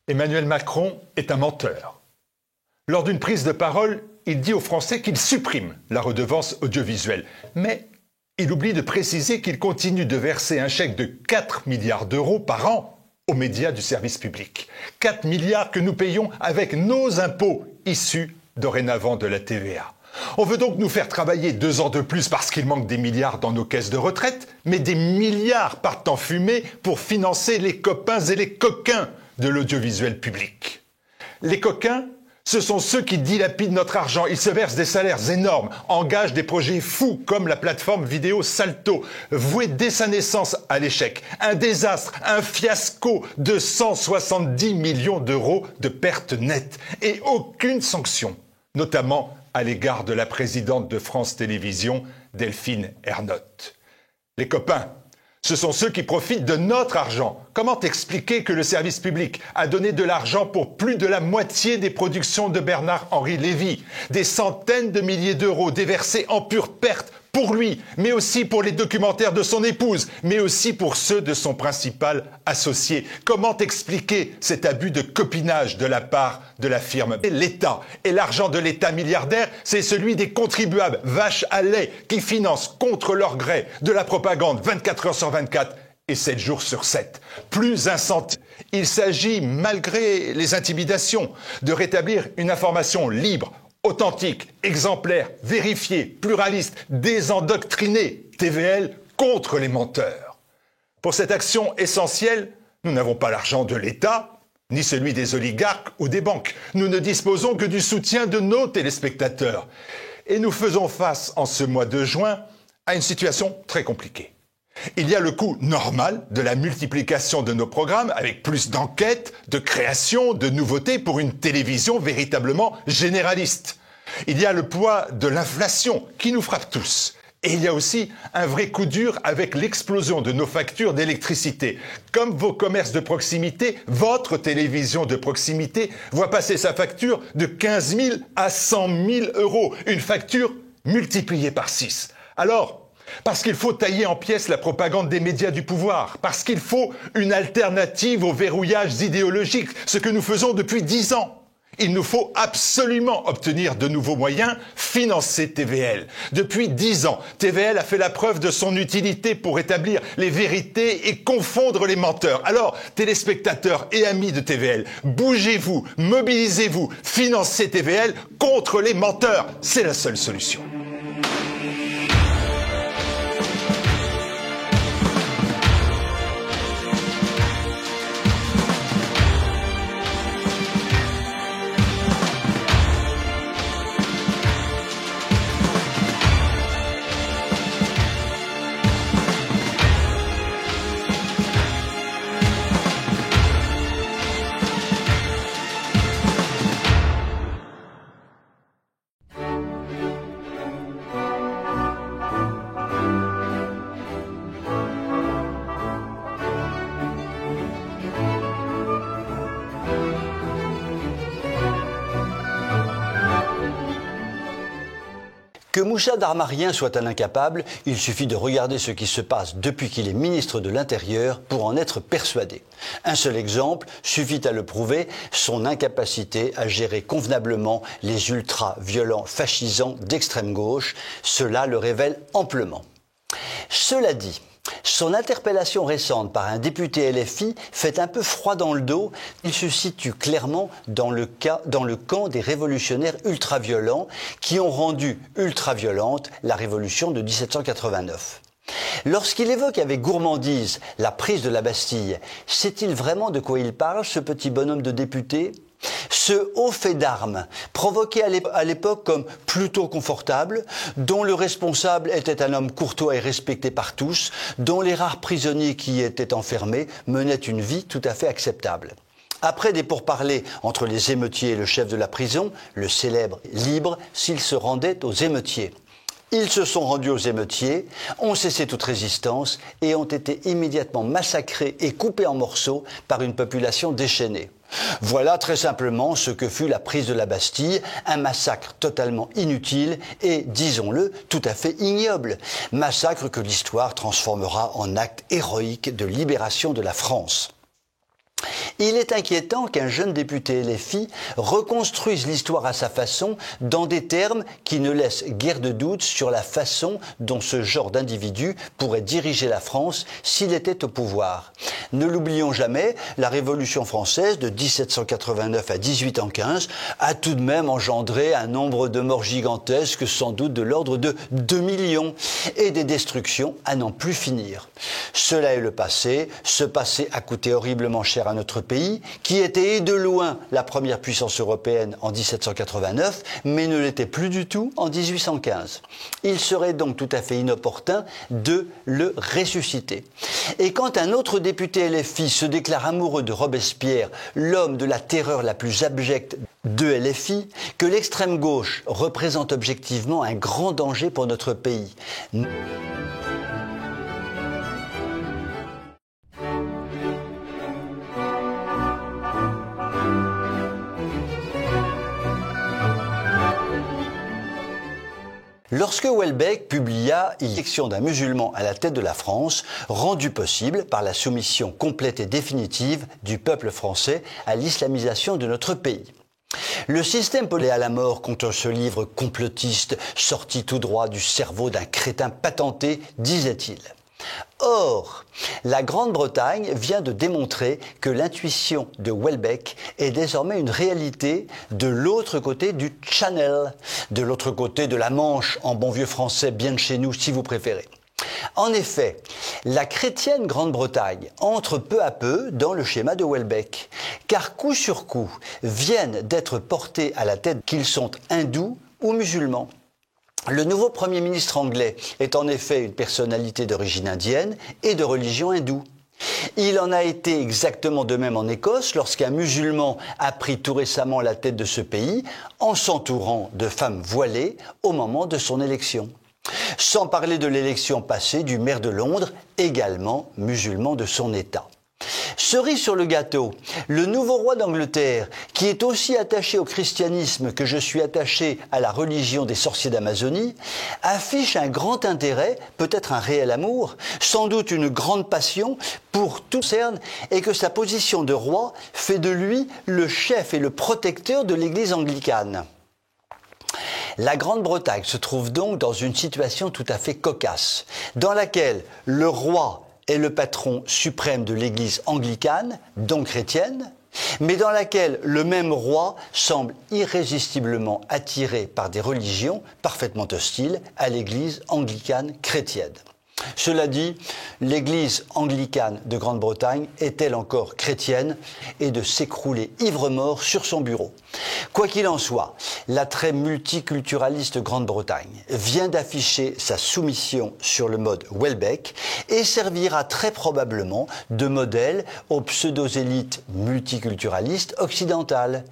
Emmanuel Macron est un menteur. Lors d'une prise de parole, il dit aux Français qu'il supprime la redevance audiovisuelle. Mais il oublie de préciser qu'il continue de verser un chèque de 4 milliards d'euros par an aux médias du service public. 4 milliards que nous payons avec nos impôts issus dorénavant de la TVA. On veut donc nous faire travailler 2 ans de plus parce qu'il manque des milliards dans nos caisses de retraite, mais des milliards partent en fumée pour financer les copains et les coquins de l'audiovisuel public. Les coquins, ce sont ceux qui dilapident notre argent. Ils se versent des salaires énormes, engagent des projets fous comme la plateforme vidéo Salto, vouée dès sa naissance à l'échec. Un désastre, un fiasco de 170 millions d'euros de pertes nettes et aucune sanction, notamment à l'égard de la présidente de France Télévisions, Delphine Ernotte. Les copains, ce sont ceux qui profitent de notre argent. Comment expliquer que le service public a donné de l'argent pour plus de la moitié des productions de Bernard-Henri Lévy, des centaines de milliers d'euros déversés en pure perte pour lui, mais aussi pour les documentaires de son épouse, mais aussi pour ceux de son principal associé. Comment expliquer cet abus de copinage de la part de la firme l'État? Et l'argent de l'État milliardaire, c'est celui des contribuables, vaches à lait, qui financent contre leur gré de la propagande 24 heures sur 24 et 7 jours sur 7. Plus incendie. Il s'agit, malgré les intimidations, de rétablir une information libre, authentique, exemplaire, vérifiée, pluraliste, désendoctrinée, TVL contre les menteurs. Pour cette action essentielle, nous n'avons pas l'argent de l'État, ni celui des oligarques ou des banques. Nous ne disposons que du soutien de nos téléspectateurs. Et nous faisons face, en ce mois de juin, à une situation très compliquée. Il y a le coût normal de la multiplication de nos programmes avec plus d'enquêtes, de créations, de nouveautés pour une télévision véritablement généraliste. Il y a le poids de l'inflation qui nous frappe tous. Et il y a aussi un vrai coup dur avec l'explosion de nos factures d'électricité. Comme vos commerces de proximité, votre télévision de proximité voit passer sa facture de 15 000 à 100 000 euros. Une facture multipliée par 6. Alors, parce qu'il faut tailler en pièces la propagande des médias du pouvoir, parce qu'il faut une alternative aux verrouillages idéologiques, ce que nous faisons depuis 10 ans. Il nous faut absolument obtenir de nouveaux moyens, financer TVL. Depuis 10 ans, TVL a fait la preuve de son utilité pour établir les vérités et confondre les menteurs. Alors, téléspectateurs et amis de TVL, bougez-vous, mobilisez-vous, financez TVL contre les menteurs. C'est la seule solution. Que Mouchad Armarien soit un incapable, il suffit de regarder ce qui se passe depuis qu'il est ministre de l'Intérieur pour en être persuadé. Un seul exemple suffit à le prouver, son incapacité à gérer convenablement les ultra-violents fascisants d'extrême gauche. Cela le révèle amplement. Cela dit, son interpellation récente par un député LFI fait un peu froid dans le dos. Il se situe clairement dans le camp des révolutionnaires ultra-violents qui ont rendu ultra-violente la révolution de 1789. Lorsqu'il évoque avec gourmandise la prise de la Bastille, sait-il vraiment de quoi il parle, ce petit bonhomme de député ? Ce haut fait d'armes, provoqué à l'époque comme plutôt confortable, dont le responsable était un homme courtois et respecté par tous, dont les rares prisonniers qui y étaient enfermés menaient une vie tout à fait acceptable. Après des pourparlers entre les émeutiers et le chef de la prison, le célèbre libre s'il se rendait aux émeutiers. Ils se sont rendus aux émeutiers, ont cessé toute résistance et ont été immédiatement massacrés et coupés en morceaux par une population déchaînée. Voilà très simplement ce que fut la prise de la Bastille, un massacre totalement inutile et, disons-le, tout à fait ignoble. Massacre que l'histoire transformera en acte héroïque de libération de la France. Il est inquiétant qu'un jeune député LFI reconstruise l'histoire à sa façon dans des termes qui ne laissent guère de doute sur la façon dont ce genre d'individu pourrait diriger la France s'il était au pouvoir. Ne l'oublions jamais, la Révolution française de 1789 à 1815 a tout de même engendré un nombre de morts gigantesques, sans doute de l'ordre de 2 millions, et des destructions à n'en plus finir. Cela est le passé, ce passé a coûté horriblement cher à notre pays, qui était de loin la première puissance européenne en 1789, mais ne l'était plus du tout en 1815. Il serait donc tout à fait inopportun de le ressusciter. Et quand un autre député LFI se déclare amoureux de Robespierre, l'homme de la terreur la plus abjecte de LFI, que l'extrême gauche représente objectivement un grand danger pour notre pays. Lorsque Houellebecq publia « Élection d'un musulman à la tête de la France », rendu possible par la soumission complète et définitive du peuple français à l'islamisation de notre pays. Le système politique à la mort contre ce livre complotiste sorti tout droit du cerveau d'un crétin patenté, disait-il. Or, la Grande-Bretagne vient de démontrer que l'intuition de Houellebecq est désormais une réalité de l'autre côté du Channel, de l'autre côté de la Manche, en bon vieux français bien de chez nous si vous préférez. En effet, la chrétienne Grande-Bretagne entre peu à peu dans le schéma de Houellebecq, car coup sur coup viennent d'être portés à la tête qu'ils sont hindous ou musulmans. Le nouveau Premier ministre anglais est en effet une personnalité d'origine indienne et de religion hindoue. Il en a été exactement de même en Écosse lorsqu'un musulman a pris tout récemment la tête de ce pays en s'entourant de femmes voilées au moment de son élection. Sans parler de l'élection passée du maire de Londres, également musulman de son État. Cerise sur le gâteau, le nouveau roi d'Angleterre, qui est aussi attaché au christianisme que je suis attaché à la religion des sorciers d'Amazonie, affiche un grand intérêt, peut-être un réel amour, sans doute une grande passion pour tout concerne, et que sa position de roi fait de lui le chef et le protecteur de l'Église anglicane. La Grande-Bretagne se trouve donc dans une situation tout à fait cocasse, dans laquelle le roi est le patron suprême de l'Église anglicane, donc chrétienne, mais dans laquelle le même roi semble irrésistiblement attiré par des religions parfaitement hostiles à l'Église anglicane chrétienne. Cela dit, l'Église anglicane de Grande-Bretagne est-elle encore chrétienne et de s'écrouler ivre-mort sur son bureau. Quoi qu'il en soit, la très multiculturaliste Grande-Bretagne vient d'afficher sa soumission sur le mode Houellebecq et servira très probablement de modèle aux pseudo-élites multiculturalistes occidentales.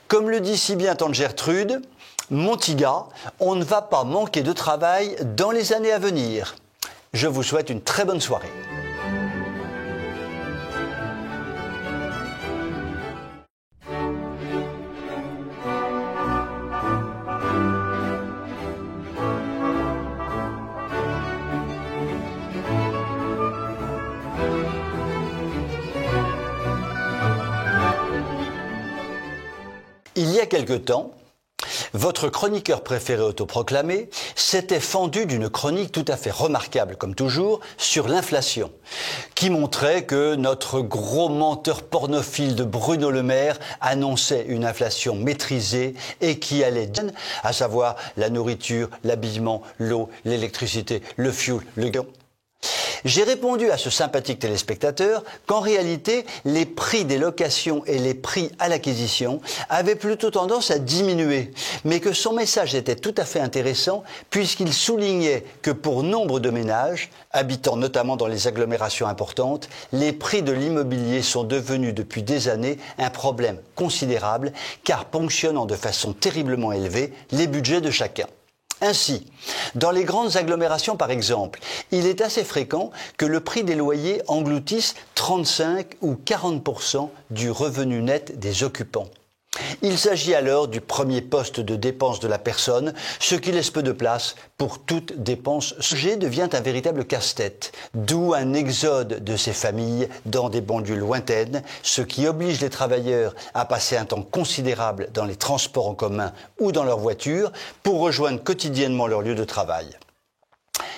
Comme le dit si bien tante Gertrude, « Mon petit gars, on ne va pas manquer de travail dans les années à venir ». Je vous souhaite une très bonne soirée. Il y a quelque temps, votre chroniqueur préféré autoproclamé s'était fendu d'une chronique tout à fait remarquable, comme toujours, sur l'inflation, qui montrait que notre gros menteur pornophile de Bruno Le Maire annonçait une inflation maîtrisée et qui allait, à savoir la nourriture, l'habillement, l'eau, l'électricité, le fioul, le gaz. J'ai répondu à ce sympathique téléspectateur qu'en réalité, les prix des locations et les prix à l'acquisition avaient plutôt tendance à diminuer, mais que son message était tout à fait intéressant puisqu'il soulignait que pour nombre de ménages, habitant notamment dans les agglomérations importantes, les prix de l'immobilier sont devenus depuis des années un problème considérable car ponctionnant de façon terriblement élevée les budgets de chacun. Ainsi, dans les grandes agglomérations par exemple, il est assez fréquent que le prix des loyers engloutisse 35 ou 40% du revenu net des occupants. Il s'agit alors du premier poste de dépense de la personne, ce qui laisse peu de place pour toute dépense. Ce sujet devient un véritable casse-tête, d'où un exode de ces familles dans des banlieues lointaines, ce qui oblige les travailleurs à passer un temps considérable dans les transports en commun ou dans leur voiture pour rejoindre quotidiennement leur lieu de travail.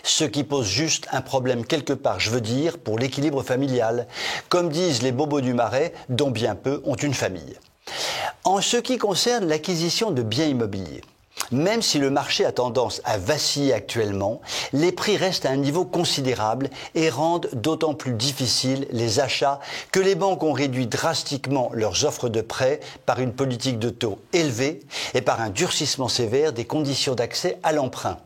Ce qui pose juste un problème quelque part, je veux dire, pour l'équilibre familial, comme disent les bobos du Marais, dont bien peu ont une famille. En ce qui concerne l'acquisition de biens immobiliers, même si le marché a tendance à vaciller actuellement, les prix restent à un niveau considérable et rendent d'autant plus difficiles les achats que les banques ont réduit drastiquement leurs offres de prêt par une politique de taux élevée et par un durcissement sévère des conditions d'accès à l'emprunt.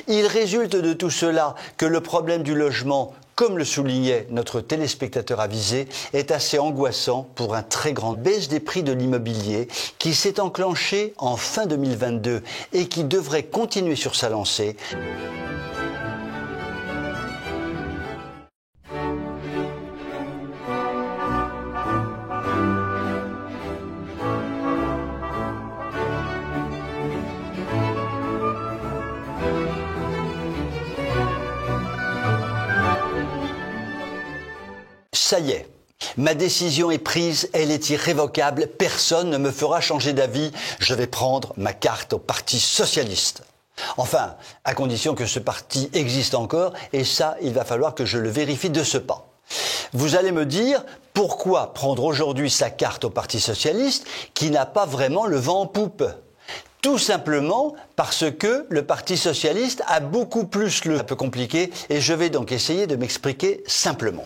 Il résulte de tout cela que le problème du logement, comme le soulignait notre téléspectateur avisé, est assez angoissant pour un très grand baisse des prix de l'immobilier qui s'est enclenchée en fin 2022 et qui devrait continuer sur sa lancée. Ça y est, ma décision est prise, elle est irrévocable, personne ne me fera changer d'avis, je vais prendre ma carte au Parti socialiste. Enfin, à condition que ce parti existe encore, et ça, il va falloir que je le vérifie de ce pas. Vous allez me dire, pourquoi prendre aujourd'hui sa carte au Parti socialiste qui n'a pas vraiment le vent en poupe ? Tout simplement parce que le Parti socialiste a beaucoup plus un peu compliqué, et je vais donc essayer de m'expliquer simplement.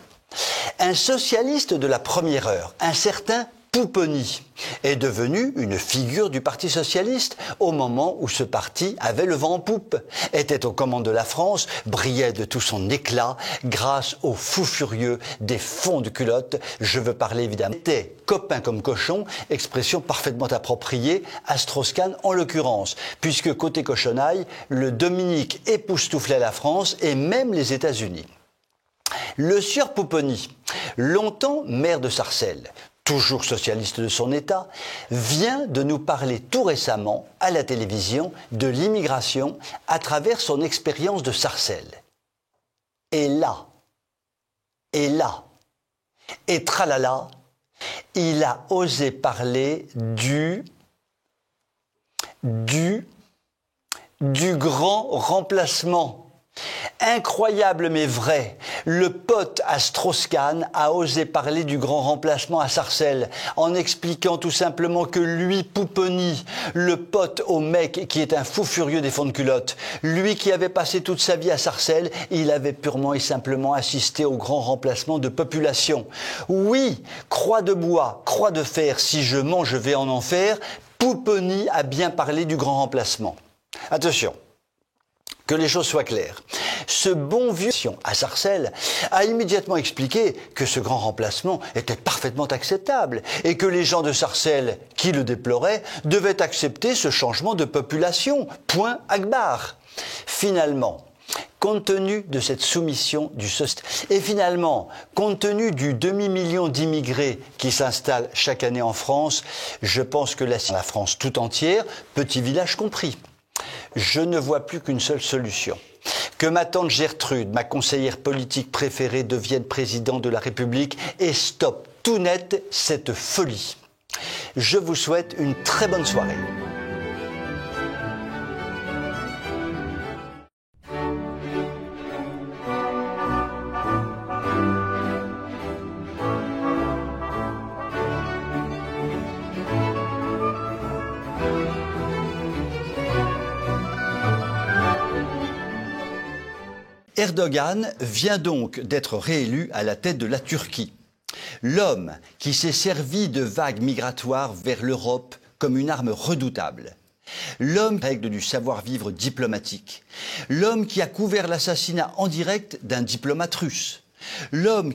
Un socialiste de la première heure, un certain Pupponi, est devenu une figure du Parti socialiste au moment où ce parti avait le vent en poupe, était aux commandes de la France, brillait de tout son éclat grâce aux fous furieux des fonds de culotte, je veux parler évidemment, était copain comme cochon, expression parfaitement appropriée à Strauss-Kahn en l'occurrence, puisque côté cochonaille, le Dominique époustouflait la France et même les États-Unis. Le sieur Pupponi, longtemps maire de Sarcelles, toujours socialiste de son État, vient de nous parler tout récemment à la télévision de l'immigration à travers son expérience de Sarcelles. Et tralala, il a osé parler du grand remplacement. Incroyable mais vrai, le pote à Strauss-Kahn a osé parler du grand remplacement à Sarcelles en expliquant tout simplement que lui, Pupponi, le pote au mec qui est un fou furieux des fonds de culotte, lui qui avait passé toute sa vie à Sarcelles, il avait purement et simplement assisté au grand remplacement de population. Oui, croix de bois, croix de fer, si je mens je vais en enfer, Pupponi a bien parlé du grand remplacement. Attention. Que les choses soient claires. Ce bon vieux à Sarcelles a immédiatement expliqué que ce grand remplacement était parfaitement acceptable et que les gens de Sarcelles, qui le déploraient, devaient accepter ce changement de population. Point Akbar. Finalement, compte tenu de cette soumission du société, et finalement, compte tenu du demi-million d'immigrés qui s'installent chaque année en France, je pense que la France tout entière, petit village compris, je ne vois plus qu'une seule solution. Que ma tante Gertrude, ma conseillère politique préférée, devienne présidente de la République et stoppe tout net cette folie. Je vous souhaite une très bonne soirée. Erdogan vient donc d'être réélu à la tête de la Turquie. L'homme qui s'est servi de vagues migratoires vers l'Europe comme une arme redoutable. L'homme règle du savoir-vivre diplomatique. L'homme qui a couvert l'assassinat en direct d'un diplomate russe. L'homme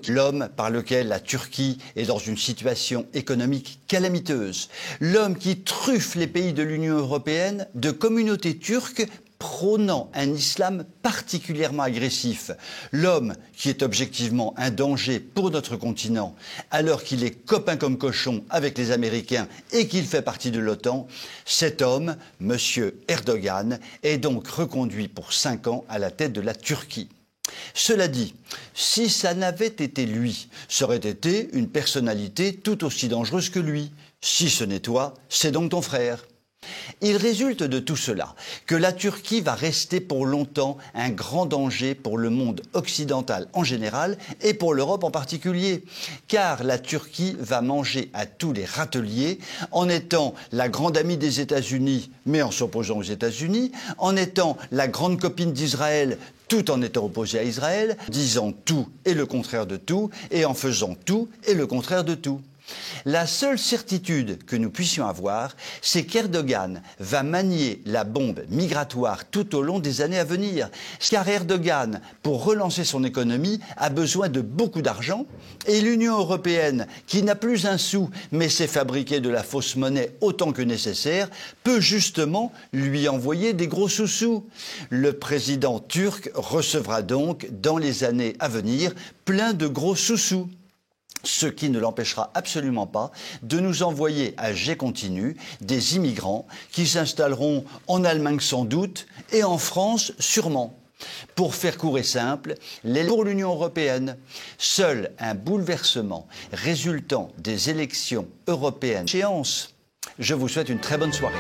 par lequel la Turquie est dans une situation économique calamiteuse. L'homme qui truffe les pays de l'Union européenne de communautés turques prônant un islam particulièrement agressif. L'homme qui est objectivement un danger pour notre continent, alors qu'il est copain comme cochon avec les Américains et qu'il fait partie de l'OTAN, cet homme, M. Erdogan, est donc reconduit pour 5 ans à la tête de la Turquie. Cela dit, si ça n'avait été lui, ça aurait été une personnalité tout aussi dangereuse que lui. Si ce n'est toi, c'est donc ton frère. Il résulte de tout cela que la Turquie va rester pour longtemps un grand danger pour le monde occidental en général et pour l'Europe en particulier, car la Turquie va manger à tous les râteliers en étant la grande amie des États-Unis, mais en s'opposant aux États-Unis, en étant la grande copine d'Israël, tout en étant opposée à Israël, disant tout et le contraire de tout, et en faisant tout et le contraire de tout. La seule certitude que nous puissions avoir, c'est qu'Erdogan va manier la bombe migratoire tout au long des années à venir. Car Erdogan, pour relancer son économie, a besoin de beaucoup d'argent. Et l'Union européenne, qui n'a plus un sou, mais sait fabriquer de la fausse monnaie autant que nécessaire, peut justement lui envoyer des gros sous-sous. Le président turc recevra donc, dans les années à venir, plein de gros sous-sous. Ce qui ne l'empêchera absolument pas de nous envoyer à jet continu des immigrants qui s'installeront en Allemagne sans doute et en France sûrement. Pour faire court et simple, pour l'Union européenne, seul un bouleversement résultant des élections européennes. Je vous souhaite une très bonne soirée.